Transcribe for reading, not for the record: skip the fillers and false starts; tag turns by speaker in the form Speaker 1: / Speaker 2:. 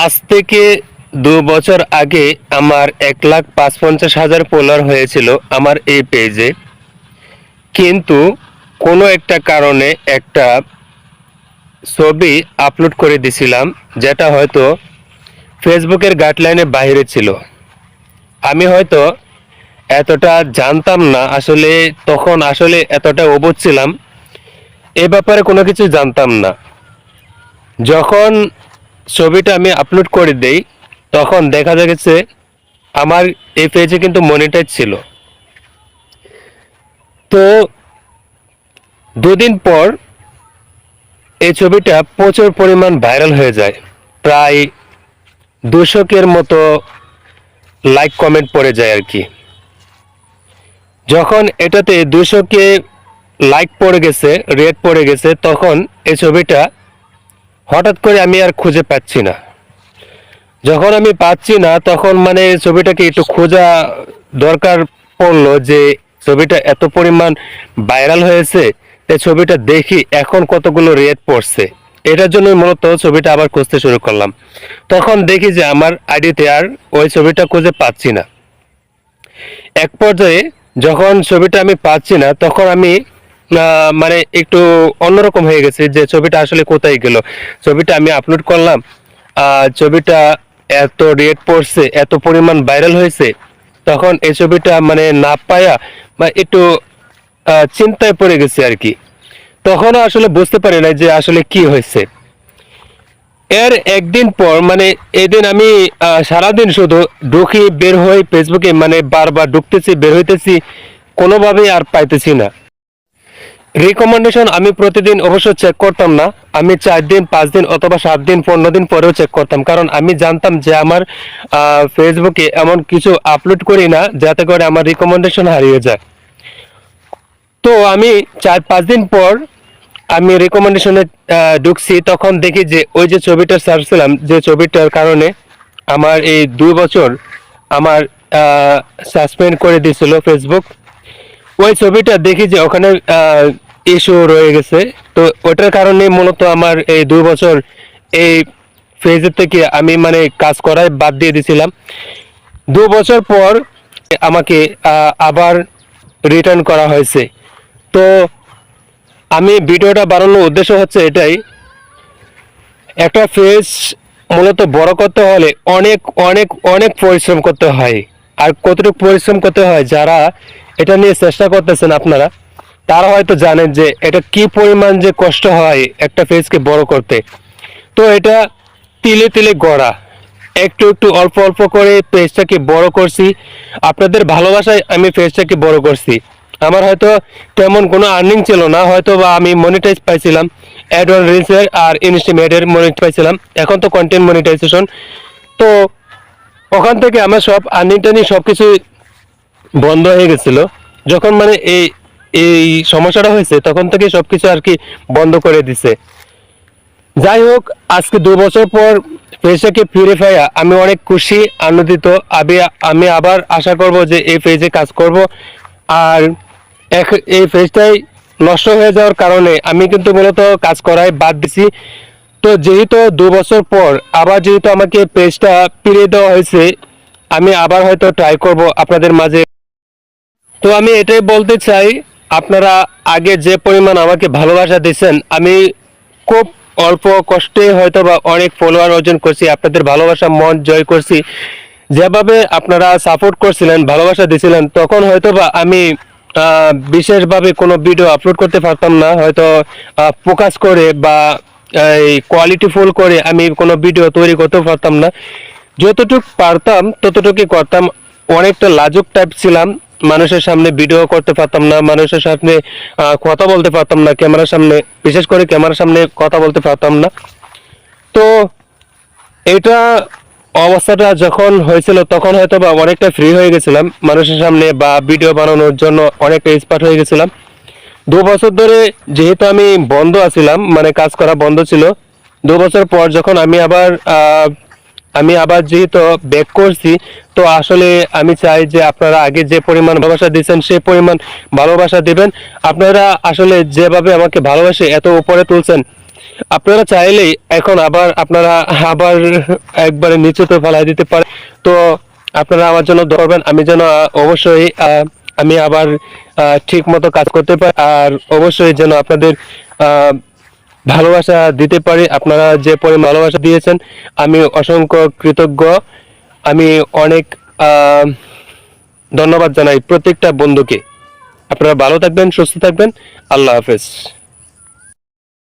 Speaker 1: আজ থেকে ২ বছর আগে আমার ১,৫৫,০০০ ফলোয়ার হয়েছিল আমার এই পেজে। কিন্তু কোনো একটা কারণে একটা ছবি আপলোড করে দিছিলাম, যেটা হয়তো ফেসবুকের গাইডলাইনের বাইরে ছিল। আমি হয়তো এতটা জানতাম না, আসলে তখন এতটা অবুঝ ছিলাম, এ ব্যাপারে কোনো কিছু জানতাম না। যখন ছবিটা আমি আপলোড করে দেই, তখন দেখা গেছে আমার এই পেজে কিন্তু মনিটাইজ ছিল। তো ২ দিন পর এই ছবিটা প্রচুর পরিমাণ ভাইরাল হয়ে যায়। প্রায় ২০০ মতো লাইক কমেন্ট পড়ে যায় আর কি। যখন এটাতে ২০০ লাইক পড়ে গেছে, রেট পড়ে গেছে, তখন এই ছবিটা হঠাৎ করে আমি আর খুঁজে পাচ্ছি না। যখন আমি পাচ্ছি না, তখন মানে ছবিটাকে একটু খোঁজা দরকার পড়লো, যে ছবিটা এত পরিমাণ ভাইরাল হয়েছে, এই ছবিটা দেখি এখন কতগুলো রেট পড়ছে। এটার জন্য মূলত ছবিটা আবার খুঁজতে শুরু করলাম। তখন দেখি যে আমার আইডিতে আর ওই ছবিটা খুঁজে পাচ্ছি না। এক পর্যায়ে যখন ছবিটা আমি পাচ্ছি না, তখন আমি মানে একটু অন্যরকম হয়ে গেছে, যে ছবিটা আসলে কোথায় গেল। ছবিটা আমি আপলোড করলাম, ছবিটা এত রেট পড়ছে, এত পরিমাণ ভাইরাল হয়েছে, তখন এই ছবিটা মানে না পায়া বা একটু চিন্তায় পড়ে গেছে আর কি। তখনও আসলে বুঝতে পারি না যে আসলে কি হয়েছে। এর একদিন পর মানে এদিন আমি সারাদিন শুধু ঢুকি বের হই ফেসবুকে, মানে বারবার ঢুকতেছি বের হইতেছি, কোনোভাবেই আর পাইতেছি না। রিকমেন্ডেশন আমি প্রতিদিন অবশ্য চেক করতাম না, আমি ৪ দিন ৫ দিন অথবা ৭ দিন ১৫ দিন পরেও চেক করতাম, কারণ আমি জানতাম যে আমার ফেসবুকে এমন কিছু আপলোড করি না যাতে করে আমার রিকমেন্ডেশন হারিয়ে যায়। তো আমি ৪-৫ দিন পর আমি রিকমেন্ডেশনে ঢুকছি, তখন দেখি যে ওই যে ছবিটা সার্চ ছিলাম, যে ছবিটার কারণে আমার এই ২ বছর আমার সাসপেন্ড করে দিয়েছিল ফেসবুক, ওই ছবিটা দেখি যে ওখানে ইস্যু রয়ে গেছে। তো ওটার কারণে মূলত আমার এই ২ বছর এই ফেজের থেকে আমি মানে কাজ করাই বাদ দিয়ে দিয়েছিলাম। ২ বছর পর আমাকে আবার রিটার্ন করা হয়েছে। তো আমি ভিডিওটা বানানোর উদ্দেশ্য হচ্ছে এটাই, একটা ফেজ মূলত বড় করতে হলে অনেক অনেক অনেক পরিশ্রম করতে হয়। আর কতটুকু পরিশ্রম করতে হয়, যারা এটা নিয়ে চেষ্টা করতেছেন আপনারা, তারা হয়তো জানেন যে এটা কি পরিমাণ যে কষ্ট হয় একটা ফেজকে বড় করতে। তো এটা তিলে তিলে গড়া, একটু একটু অল্প অল্প করে পেজটাকে বড় করছি। আপনাদের ভালোবাসায় আমি পেজটাকে বড় করছি। আমার হয়তো তেমন কোনো আর্নিং ছিল না, হয়তো বা আমি মনিটাইজ পাইছিলাম অ্যাড অন রিলসের আর ইনস্টিমেটের মনিটাইজ পাইছিলাম। এখন তো কন্টেন্ট মনিটাইজেশন, তো ওখান থেকে আমার সব আর্নিং টার্নিং সব কিছু বন্ধ হয়ে গেছিল। যখন মানে এই এই সমস্যাটা হয়েছে, তখন থেকে সব কিছু আর কি বন্ধ করে দিছে। যাই হোক, আজকে ২ বছর পর পেজটাকে ফিরে পাইয়া আমি অনেক খুশি, আনন্দিত। আমি আবার আশা করব যে এই পেজে কাজ করব। আর এই পেজটাই নষ্ট হয়ে যাওয়ার কারণে আমি কিন্তু মূলত কাজ করাই বাদ দিছি। তো যেহেতু ২ বছর পর আবার যেহেতু আমাকে পেজটা ফিরিয়ে দেওয়া হয়েছে, আমি আবার হয়তো ট্রাই করব আপনাদের মাঝে। তো আমি এটাই বলতে চাই, আপনারা আগে যে পরিমাণ আমাকে ভালোবাসা দিয়েছেন, আমি খুব অল্প কষ্টে হয়তো বা অনেক ফলোয়ার অর্জন করছি, আপনাদের ভালোবাসা মন জয় করছি। যেভাবে আপনারা সাপোর্ট করছিলেন, ভালোবাসা দিয়েছিলেন, তখন হয়তো বা আমি বিশেষভাবে কোনো ভিডিও আপলোড করতে পারতাম না, হয়তো ফোকাস করে বা এই কোয়ালিটিফুল করে আমি কোনো ভিডিও তৈরি করতে পারতাম না। যতটুকু পারতাম ততটুকুই করতাম। অনেকটা লাজুক টাইপ ছিলাম, মানুষের সামনে ভিডিও করতে পারতাম না, মানুষের সামনে কথা বলতে পারতাম না, ক্যামেরার সামনে, বিশেষ করে ক্যামেরার সামনে কথা বলতে পারতাম না। তো এটা অবস্থাটা যখন হয়েছিল, তখন হয়তো বা অনেকটা ফ্রি হয়ে গেছিলাম মানুষের সামনে বা ভিডিও বানানোর জন্য, অনেকটা এক্সপার্ট হয়ে গেছিলাম। ২ বছর ধরে যেহেতু আমি বন্ধ আছিলাম, মানে কাজ করা বন্ধ ছিল, ২ বছর পর যখন আমি আবার যেহেতু ব্যাক করছি, তো আসলে আমি চাই যে আপনারা আগে যে পরিমাণ ভালোবাসা দিয়েছেন সেই পরিমাণ ভালোবাসা দিবেন। আপনারা আসলে যেভাবে আমাকে ভালোবাসে এত উপরে তুলছেন, আপনারা চাইলেই এখন আপনারা আবার একবারে নিচেতে ফেলাই দিতে পারেন। তো আপনারা আমার জন্য দোয়া করবেন, আমি যেন অবশ্যই আমি আবার ঠিক মতো কাজ করতে পারি, আর অবশ্যই যেন আপনাদের আহ, ভালোবাসা দিতে পারি। আপনারা যে পরিমাণ ভালোবাসা দিয়েছেন আমি অসংখ্য কৃতজ্ঞ। আমি অনেক আহ, ধন্যবাদ জানাই প্রত্যেকটা বন্ধুকে। আপনারা ভালো থাকবেন, সুস্থ থাকবেন। আল্লাহ হাফেজ।